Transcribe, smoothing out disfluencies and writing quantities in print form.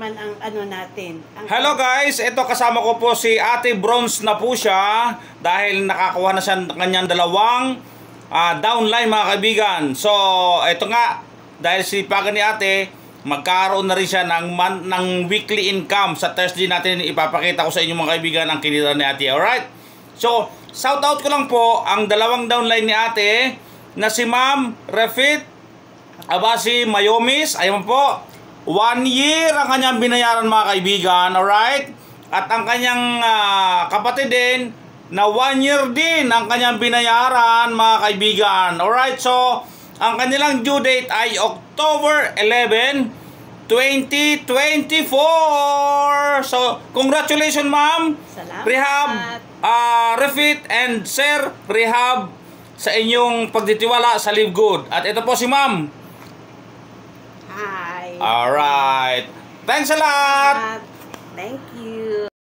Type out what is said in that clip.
naman ang ano natin. Hello guys, ito kasama ko po si Ate Bronze na po siya dahil nakakuha na siya ng kanyang dalawang downline mga kaibigan. So, ito nga, dahil sipagan ni Ate, magkaroon na rin siya ng weekly income. Sa Thursday natin ipapakita ko sa inyo mga kaibigan ang kinita ni Ate. Alright? So, shout out ko lang po ang dalawang downline ni Ate na si Ma'am Refit Abasi Mayomis. Ayun po, 1 year ang kanyang binayaran mga kaibigan. Alright? At ang kanyang kapatid din na 1 year din ang kanyang binayaran mga kaibigan. Alright? So, ang kanilang due date ay October 11, 2024. So, congratulations ma'am. Salamat. Rehab, Refit and Sir Rehab sa inyong pagtitiwala sa Live Good. At ito po si ma'am. Hi. Alright. Thanks a lot.